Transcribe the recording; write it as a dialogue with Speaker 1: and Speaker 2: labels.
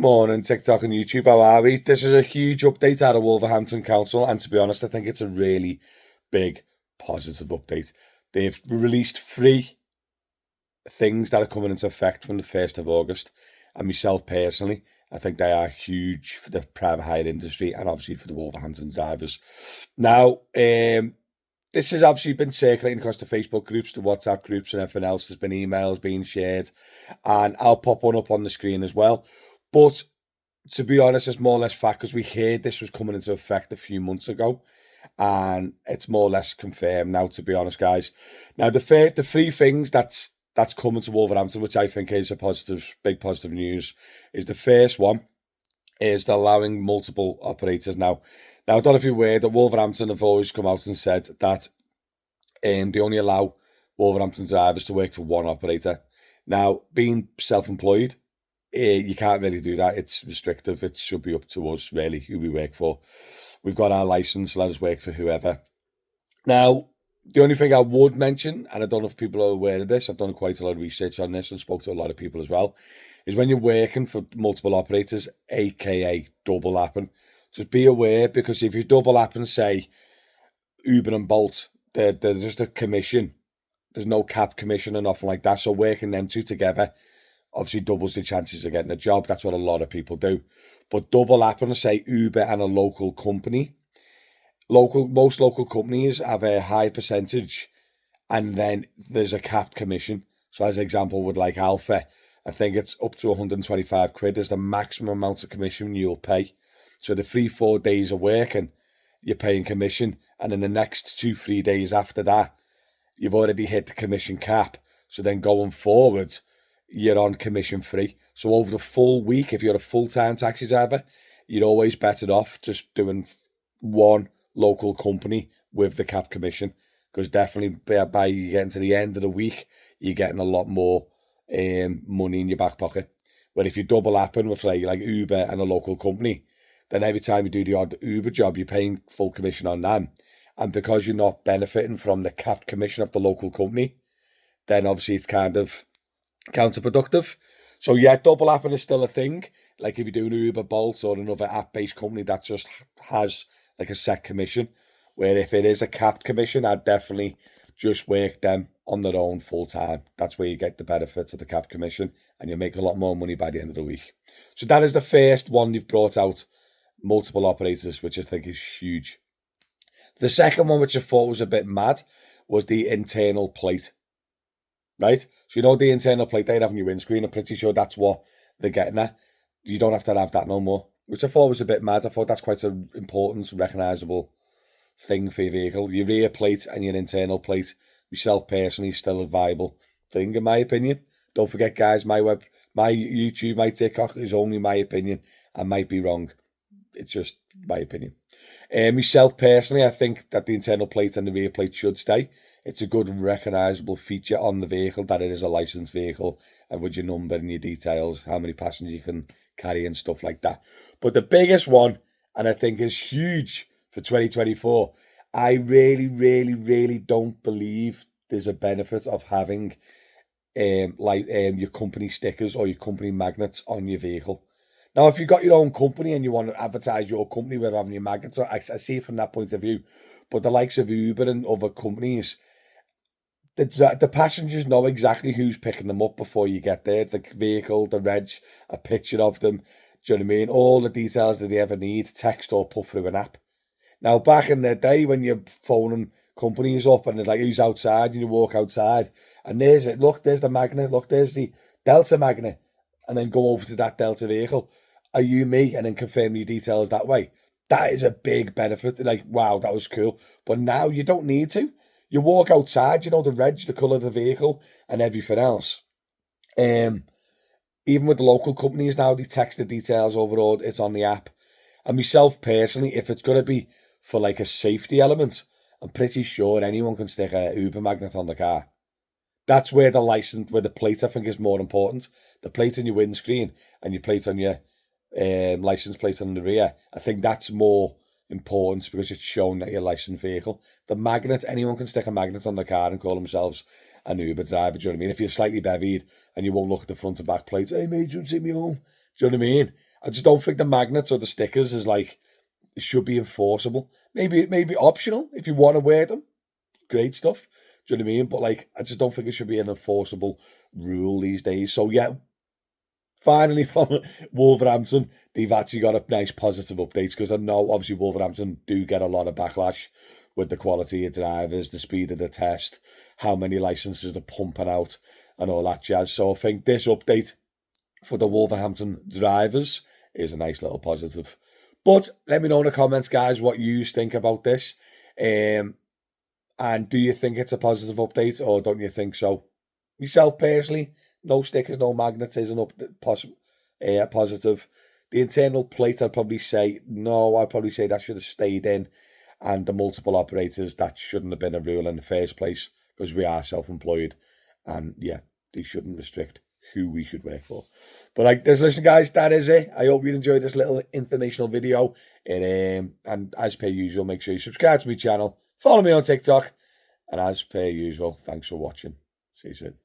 Speaker 1: morning, TikTok and YouTube. How are we? This is a huge update out of Wolverhampton Council, and to be honest, I think it's a really big positive update. They've released 3 things that are coming into effect from the 1st of August, and myself personally, I think they are huge for the private hire industry and obviously for the Wolverhampton drivers. Now, this has obviously been circulating across the Facebook groups, the WhatsApp groups, and everything else. There's been emails being shared, and I'll pop one up on the screen as well. But to be honest, it's more or less fact because we heard this was coming into effect a few months ago, and it's more or less confirmed now. To be honest, guys, now the 3 things that's coming to Wolverhampton, which I think is a positive, big positive news, is the first one is they're allowing multiple operators now. Now, I don't know if you're aware that Wolverhampton have always come out and said that they only allow Wolverhampton drivers to work for one operator. Now, being self-employed, you can't really do that. It's restrictive. It should be up to us, really, who we work for. We've got our license, let us work for whoever. Now, the only thing I would mention, and I don't know if people are aware of this, I've done quite a lot of research on this and spoke to a lot of people as well, is when you're working for multiple operators, aka double lapping, just be aware, because if you double lap and say Uber and Bolt, they're just a commission. There's no cap commission or nothing like that. So working them 2 together obviously doubles the chances of getting a job. That's what a lot of people do. But double lapping, say Uber and a local company. Most local companies have a high percentage, and then there's a capped commission. So as an example, with like Alpha, I think it's up to 125 quid is the maximum amount of commission you'll pay. So the 3-4 days of working, you're paying commission, and then the next 2-3 days after that, you've already hit the commission cap. So then going forward, you're on commission free. So over the full week, if you're a full-time taxi driver, you're always better off just doing one local company with the cap commission, because definitely by you getting to the end of the week, you're getting a lot more money in your back pocket. Where if you double lapping with like Uber and a local company, then every time you do the odd Uber job, you're paying full commission on them. And because you're not benefiting from the capped commission of the local company, then obviously it's kind of counterproductive. So yeah, double lapping is still a thing. Like if you do an Uber, Bolt, or another app-based company that just has like a set commission, where if it is a capped commission, I'd definitely just work them on their own full time. That's where you get the benefits of the capped commission, and you'll make a lot more money by the end of the week. So that is the first one they've brought out, multiple operators, which I think is huge. The second one, which I thought was a bit mad, was the internal plate. Right? So you know the internal plate they'd have on your windscreen, I'm pretty sure that's what they're getting at. You don't have to have that no more, which I thought was a bit mad. I thought that's quite an important, recognisable thing for your vehicle. Your rear plate and your internal plate, myself personally, still a viable thing in my opinion. Don't forget, guys, my YouTube, my TikTok is only my opinion. I might be wrong. It's just my opinion. Myself personally, I think that the internal plate and the rear plate should stay. It's a good recognisable feature on the vehicle that it is a licensed vehicle, and with your number and your details, how many passengers you can carry and stuff like that. But the biggest one, and I think is huge for 2024, I really, really, really don't believe there's a benefit of having your company stickers or your company magnets on your vehicle. Now, if you've got your own company and you want to advertise your company with having your magnets, I see it from that point of view. But the likes of Uber and other companies, the passengers know exactly who's picking them up before you get there. The vehicle, the reg, a picture of them. Do you know what I mean? All the details that they ever need, text or put through an app. Now, back in the day when you're phoning companies up and they're like, who's outside? And you walk outside and there's it. Look, there's the magnet. Look, there's the Delta magnet. And then go over to that Delta vehicle. Are you me? And then confirm your details that way. That is a big benefit. Like, wow, that was cool. But now you don't need to. You walk outside, you know, the reg, the colour of the vehicle and everything else. Even with the local companies now, they text the details over, all it's on the app. And myself personally, if it's going to be for like a safety element, I'm pretty sure anyone can stick a Uber magnet on the car. That's where the license, where the plate I think is more important. The plate on your windscreen and your plate on your license plate on the rear. I think that's more important because it's shown that you're a licensed vehicle. The magnet, anyone can stick a magnet on the car and call themselves an Uber driver. Do you know what I mean? If you're slightly bevied and you won't look at the front and back plates, hey mate, you want to take me home? Do you know what I mean? I just don't think the magnets or the stickers is like, it should be enforceable. Maybe it may be optional if you want to wear them. Great stuff. Do you know what I mean? But like, I just don't think it should be an enforceable rule these days. So yeah, finally from Wolverhampton, they've actually got a nice positive update, because I know obviously Wolverhampton do get a lot of backlash with the quality of drivers, the speed of the test, how many licenses they're pumping out, and all that jazz. So I think this update for the Wolverhampton drivers is a nice little positive. But let me know in the comments, guys, what you think about this. And do you think it's a positive update, or don't you think so? Myself personally, no stickers, no magnets is an positive. The internal plate, I'd probably say no. I'd probably say that should have stayed in. And the multiple operators, that shouldn't have been a rule in the first place, because we are self-employed. And yeah, they shouldn't restrict who we should work for. But like this, listen, guys, that is it. I hope you enjoyed this little informational video. And as per usual, make sure you subscribe to my channel, follow me on TikTok, and as per usual, thanks for watching. See you soon.